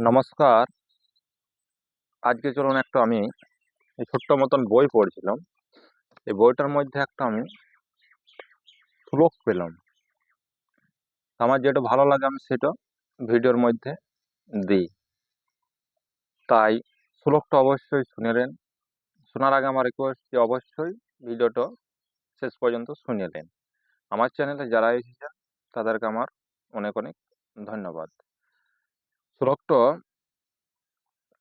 নমস্কার। আজকে চলুন একটু আমি এই ছোট্ট মতন বই পড়ছিলাম। এই বইটার মধ্যে একটা আমি শ্লোক পেলাম। আমার যেটা ভালো লাগে আমি সেটা ভিডিওর মধ্যে দিই। তাই শ্লোকটা অবশ্যই শুনে নেন। শোনার আগে আমার রিকোয়েস্ট যে অবশ্যই ভিডিওটা শেষ পর্যন্ত শুনে নেন। আমার চ্যানেলে যারা এসেছেন তাদেরকে আমার অনেক অনেক ধন্যবাদ। শ্লোকটা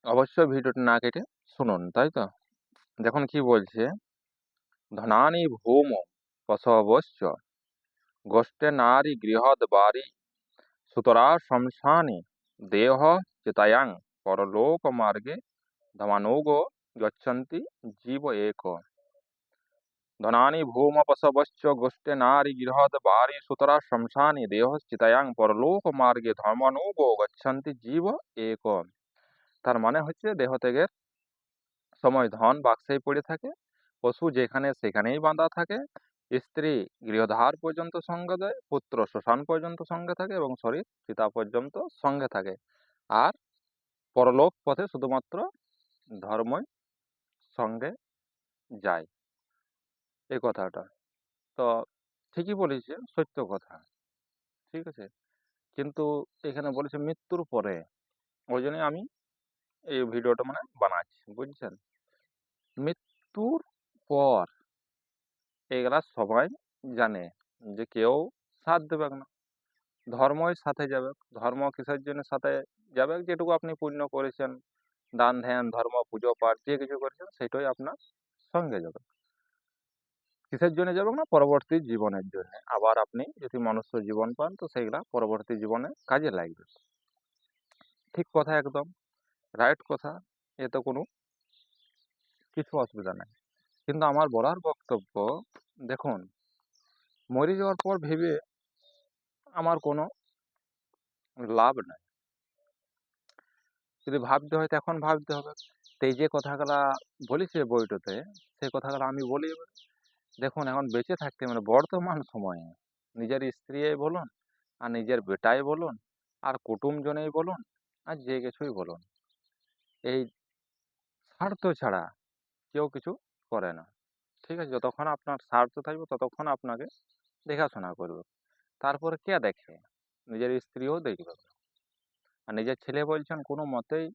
অবশ্যই ভিডিওটা না কেটে শুনুন, তাই তো? দেখুন কি বলছে, ধনানি ভৌম পশবশ্চ গোষ্ঠে নারী গৃহদ বাড়ি সুতরা শমশানে দেহ চিতায়াং পরলোক মার্গে ধমানুগো গচ্ছন্তি জীব এক। ধনানি ভূমপশবশ্চ গোষ্ঠে নারী গৃহদ বাড়ি সুতরা শমশানে দেহ চিতায়াং পরলোক মার্গে ধর্মানুগো গচ্ছন্তি জীব এক। তার মানে হচ্ছে দেহ ত্যাগের সময় ধন বাক্সেই পড়ে থাকে, পশু যেখানে সেখানেই বাঁধা থাকে, স্ত্রী গৃহধার পর্যন্ত সঙ্গ দেয়, পুত্র শ্মশান পর্যন্ত সঙ্গে থাকে এবং শরীর চিতা পর্যন্ত সঙ্গে থাকে। আর পরলোক পথে শুধুমাত্র ধর্মই সঙ্গে যায়। এই কথাটা তো ঠিকই বলেছে, সত্য কথা, ঠিক আছে। কিন্তু এখানে বলেছে মৃত্যুর পরে, ওই জন্যই আমি এই ভিডিওটা মানে বানাচ্ছি, বুঝছেন? মৃত্যুর পর এগুলা সবাই জানে যে কেউ সাথ দেবে না, ধর্মই সাথে যাবে। ধর্ম কিসের জন্য সাথে যাবে? যেটুকু আপনি পুণ্য করেছেন, দান ধ্যান ধর্ম পুজো পাঠ যে কিছু করেছেন সেটাই আপনার সঙ্গে যাবে। কিসের জন্য যাবে না? পরবর্তী জীবনের জন্য। আবার আপনি যদি মনুষ্য জীবন পান তো সেইগুলা পরবর্তী জীবনে কাজে লাগবে। ঠিক কথা, একদম রাইট কথা। এ তো কোনো কিছু অসুবিধা নাই। কিন্তু আমার বলার বক্তব্য, দেখুন, মরে যাওয়ার পর ভেবে আমার কোনো লাভ নাই। যদি ভাবতে হয় তো এখন ভাবতে হবে। তো এই যে কথাগুলা বলেছে বইটাতে, সেই কথাগুলো আমি বলি এবার। দেখুন, এখন বেঁচে থাকতে মানে বর্তমান সময়ে নিজের স্ত্রী বলুন, আর নিজের বেটাই বলুন, আর কুটুমজনেই বলুন, আর যে কিছুই বলুন, এই স্বার্থ ছাড়া কেউ কিছু করে না। ঠিক আছে, যতক্ষণ আপনার স্বার্থ থাকবে ততক্ষণ আপনাকে দেখাশোনা করবে। তারপরে কে দেখে? নিজের স্ত্রীও দেখবে না। আর নিজের ছেলে বলছেন কোনো মতেই,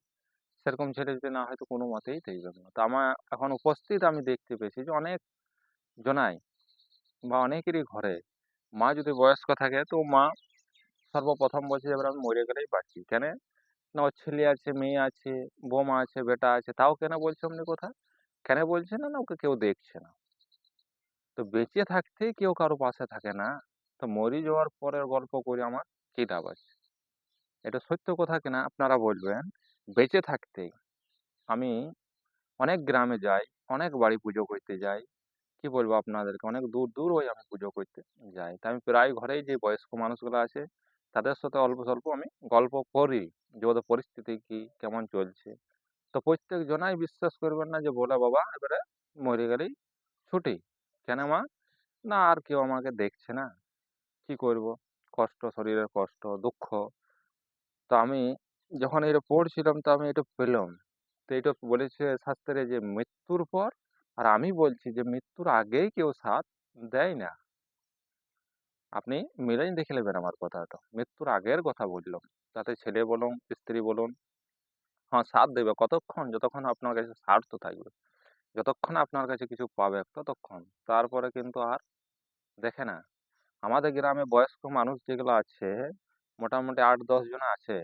সেরকম ছেলে যদি না হয় তো কোনো মতেই দেখবে না। তো আমার এখন উপস্থিত আমি দেখতে পেয়েছি যে অনেক জনাই বা অনেকেরই ঘরে মা যদি বয়স্ক থাকে তো মা সর্বপ্রথম বলছে এবার আমি মরে গেলেই বাঁচি। কেন না? ওর ছেলে আছে, মেয়ে আছে, বৌমা আছে, বেটা আছে, তাও কেন বলছে অমনি কথা? কেন বলছে না? না ওকে কেউ দেখছে না। তো বেঁচে থাকতেই কেউ কারো পাশে থাকে না, তো মরে যাওয়ার পরের গল্প করে আমার কি লাভ আছে? এটা সত্য কথা কিনা আপনারা বলবেন। বেঁচে থাকতেই আমি অনেক গ্রামে যাই, অনেক বাড়ি পুজো করতে যাই। কি বলবো আপনাদেরকে, অনেক দূর দূর ওই আমি পুজো করতে যাই। তা আমি প্রায় ঘরেই যে বয়স্ক মানুষগুলো আছে তাদের সাথে অল্প স্বল্প আমি গল্প করি যে ওদের পরিস্থিতি কি কেমন চলছে। তো প্রত্যেক জনাই বিশ্বাস করবেন না যে বলে বাবা এবারে মরে গেলেই ছুটি। কেন মা? না আর কেউ আমাকে দেখছে না, কি করব, কষ্ট, শরীরের কষ্ট দুঃখ। তো আমি যখন এটা পড়ছিলাম তো আমি এটা পেলাম। তো এটা বলেছে শাস্ত্রে যে মৃত্যুর পর, আর আমি বলছি যে মৃত্যুর আগেই কেউ সাথ দেয় না। আপনি মিলেই দেখে নেবেন আমার কথাটা, মৃত্যুর আগের কথা বললাম। তাতে ছেলে বলুন স্ত্রী বলুন, হ্যাঁ সাথ দেবে কতক্ষণ? যতক্ষণ আপনার কাছে স্বার্থ থাকবে, যতক্ষণ আপনার কাছে কিছু পাবে ততক্ষণ। তারপরে কিন্তু আর দেখে না। আমাদের গ্রামে বয়স্ক মানুষ যেগুলো আছে মোটামুটি 8-10 জন আছে।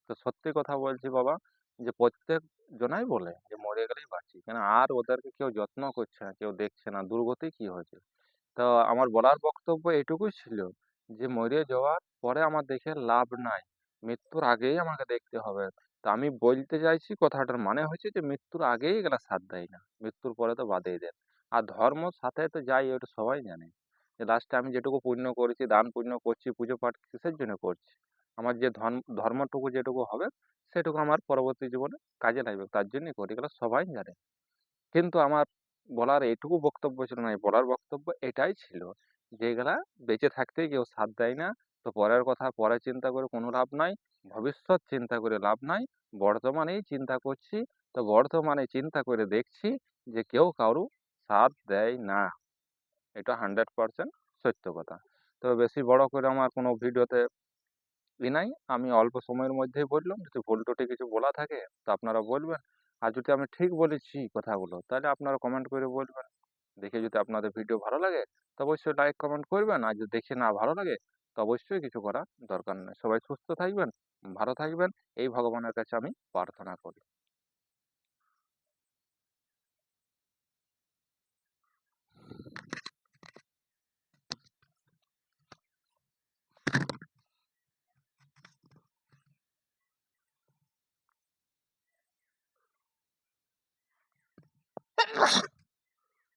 তো সত্যি কথা বলছি বাবা, যে প্রত্যেক জনাই বলে যে মরে গেলেই বাঁচি। কেন আর ওদেরকে কেউ যত্ন করছে না, কেউ দেখছে না, দুর্গতি কি হয়েছে। তো আমার বলার বক্তব্য এটুকুই ছিল যে মরে যাওয়ার পরে আমার দেখে লাভ নাই, মৃত্যুর আগেই আমাকে দেখতে হবে। তা আমি বলতে চাইছি কথাটার মানে হচ্ছে যে মৃত্যুর আগেই এগুলা সাথ দেয় না, মৃত্যুর পরে তো বাদেই দেন। আর ধর্ম সাথে তো যাই ওটা সবাই জানে, যে লাস্টে আমি যেটুকু পুণ্য করেছি, দান পুণ্য করছি, পুজো পাঠ কিসের জন্য করছি? আমার যে ধর্মটুকু যেটুকু হবে সেটুকু আমার পরবর্তী জীবনে কাজে লাগবে, তার জন্যই করি, এগুলো সবাই জানে। কিন্তু আমার বলার এইটুকু বক্তব্য ছিল না, এই বলার বক্তব্য এটাই ছিল যে এগুলা বেঁচে থাকতেই কেউ সাথ দেয় না। তো পরের কথা পরে চিন্তা করে কোনো লাভ নাই, ভবিষ্যৎ চিন্তা করে লাভ নাই, বর্তমানেই চিন্তা করছি। তো বর্তমানে চিন্তা করে দেখছি যে কেউ কারু সাথ দেয় না। এটা 100% সত্য কথা। তবে বেশি বড় করে আমার কোনো ভিডিওতে নাই, আমি অল্প সময়ের মধ্যেই বললাম। যদি ভুল ত্রুটি কিছু বলা থাকে তো আপনারা বলবেন। আর যদি আমি ঠিক বলেছি কথাগুলো তাহলে আপনারা কমেন্ট করে বলবেন। দেখে যদি আপনাদের ভিডিও ভালো লাগে তো অবশ্যই লাইক কমেন্ট করবেন, আর যদি দেখে না ভালো লাগে তো অবশ্যই কিছু করার দরকার নেই। সবাই সুস্থ থাকবেন, ভালো থাকবেন, এই ভগবানের কাছে আমি প্রার্থনা করি।